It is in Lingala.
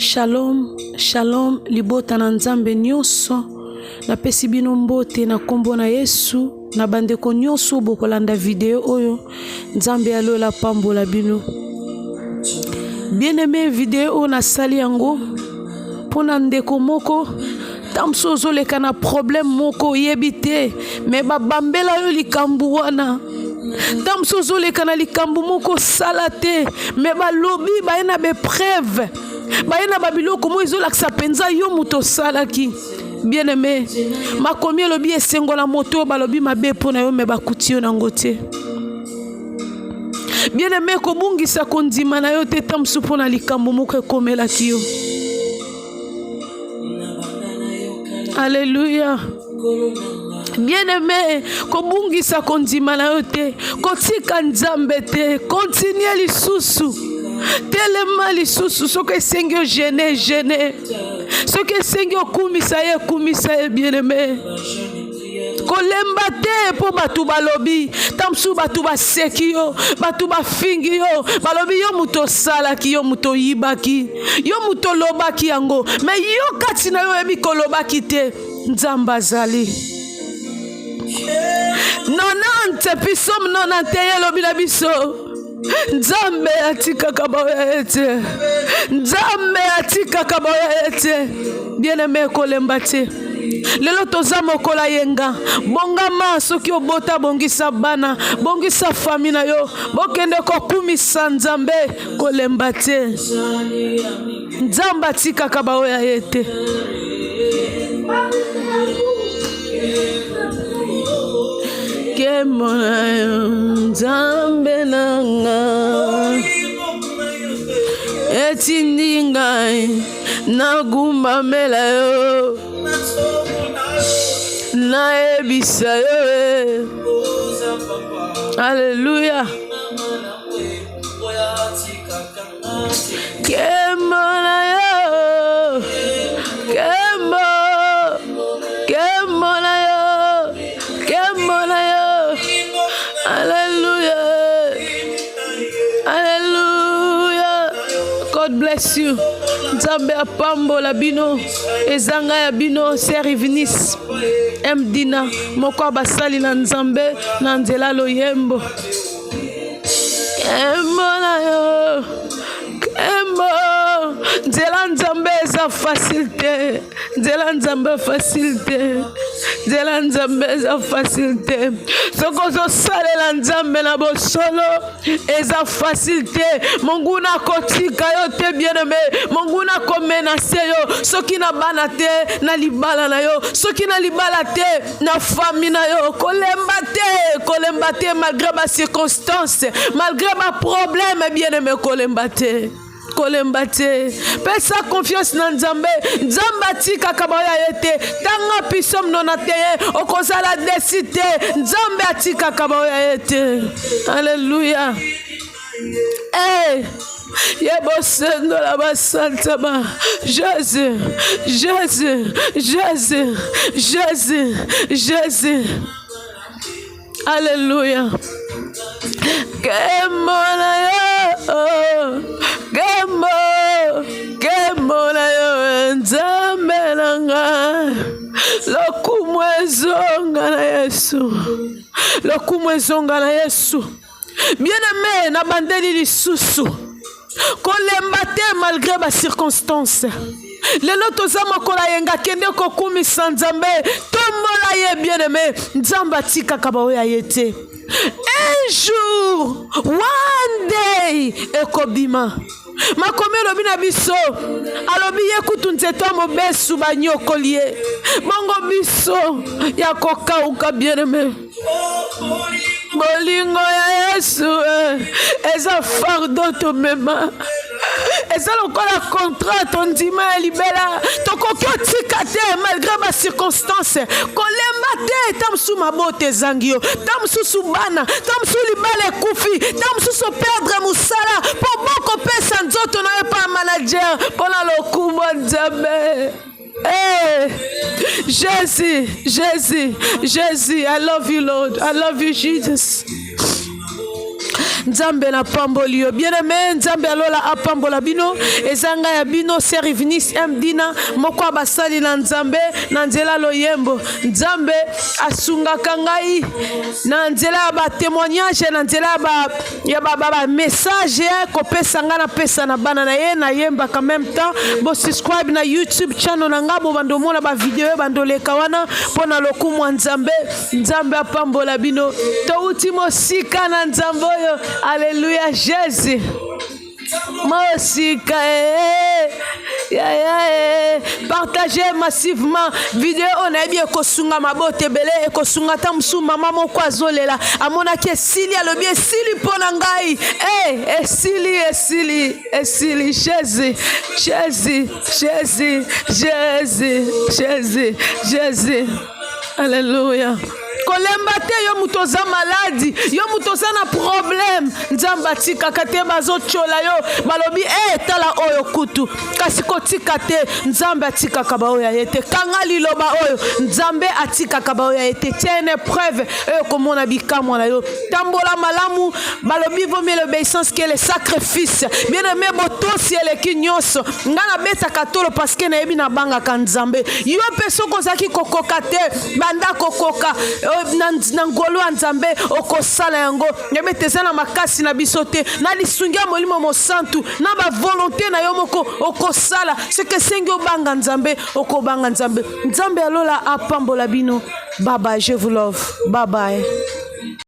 Shalom, shalom, libota na nzambe nyonso. Na pesi bino mbote na kombo na Yesu. Na bandeko nyonso bokolanda video oyo. Nzambe alola pambola bino. Bien-aimé video oyo na sali yango. Pona ndeko moko. Tamso zoleka na problème moko yebite. Me babambela yo likambu wana. Tamso zoleka na likambu moko salate. Me balobi baena be preuve. Baena babiloko mo izolakisa penza yo muto salaki. Bien-aimé, makomi lobi esengo la moto balobi mabe pona yo me bakuti yo nango te. Bien-aimé, kobungisa kondima na yo te tamsu pona likambo moko ekomelaki yo. Alléluia. Bien-aimé, kobungisa kondima na yo te, kotika nzambe te, continue lisusu. Tellement lisusu soki esengi yo gene soki esengi okumisa ye bien-aimé. Kolemba te po batu balobi tamsu batu baseki yo batu bafingi yo balobi yo muto salaki yo muto yibaki yo muto lobaki yango me yo kati na yo ebi kolobaki te nzambe azali 90 pisom 91 lobi na biso Nzambe atika kaboya ete. Nzambe atika kaboya ete. Bien-aimé kolemba te. Lelo toza mokola yenga. Bongama soki obota bongisa bana, bongisa famille na yo. Bokende kokumisa Nzambe kolemba te. Nzambe atika kaboya ete. Kemona Nzambe nanga etindinga nagumba mela yo na ebisa yo. Alléluia. Kemona yo kemona yo. Alléluia. Alléluia. God bless you. Nzambe apambola bino. Ezanga ya bino Sœur Eunice Mdina moko basali na Nzambe na nzela loyembo. Kemona yo. Nzela Nzambe eza facilité. Nzela Nzambe facilité. Nzela Nzambe eza facilité. Soko zo salela Nzambe na bosolo eza facilité. Monguna kotika yo te bien-aimé. Monguna ko menacer yo. Soki na bana te na libala na yo. Soki na libala te na famille na yo. Kolemba te malgré ma circonstance, malgré ma problème bien-aimé kolemba te. Kolembate pesa confiance na Nzambe. Nzambe atika kaboya yete tanga pisom nonateye okozala desite. Nzambe atika kaboya yete. Alléluia. Hey, yebo sendo la basanta ba Jésus. Alléluia. Kemona yo. Kemona yo Nzambe nanga. Lokumu ezonga na Yesu. Bien-aimé na bandeli lisusu. Kolemba te malgré ma circonstance. Lelo toza mokola yenga kende kokumisa Nzambe. Tombola ye bien-aimé. Nzambe atika kabaoya yete. Un jour, one day, ekobima. Makomi lobi na biso alobi yekutu nzeta mobesu banyokolie bongo biso ya kokauka bien-aimé. Bolingo ya Yesu eza fardeau tomema. Eza lokola contrat tondima ya libela tokoki otika te malgré ma circonstance. Kolemba te tamsu mabote ezangi yo tamsusu bana tamsu libala ekufi tamsusu perdre musala po boko pesa nzoto na ye pa manager pona lokumu Nzambe. Hey, Jesus, I love you, Lord. I love you, Jesus. nzambe na pambolio bien-aimé nzambe alola apambola bino ezanga ya bino Sœur Eunice Mdina moko basali na nzambe na nzela loyembo nzambe asungaka ngai na nzela ba témoignage na nzela ya ba message kopesa nga na pesa na bana na ye na yemba en même temps bo subscribe na YouTube channel na nga bo bando mona ba video bando leka wana pona lokumu nzambe nzambe apambola bino to ultimo sika na nzambe oyo alléluia Jésus Mosika partagez massivement vidéo on a bien kosunga mabote belé et kosunga tamsu mama moko azolela amona ke sili alobi sili pona ngai sili Jésus alléluia kolemba te yo mutoza maladi yo mutoza na problème nzamba tika kate bazochola yo balobi tala oyo kutu kasi kotika te nzambe atika kaba oyo yete kanga liloba oyo nzambe atika kaba oyo yete tiene preuve komona bikamwa na yo tambola malamu balobi vaut mieux l'obéissance que le sacrifice bien aimé botosi eleki nyonso ngana beta katolo parce que na yebi na banga ka nzambe yo peso kozaki kokoka te banda kokoka na ngolo nzambe okosala yango yebeteza na makasi na bisote na lisungia molimo mosantu na ba volonté na yo moko okosala ce que sengi obanga nzambe okobanga nzambe alola apambola bino bye bye je vous love bye bye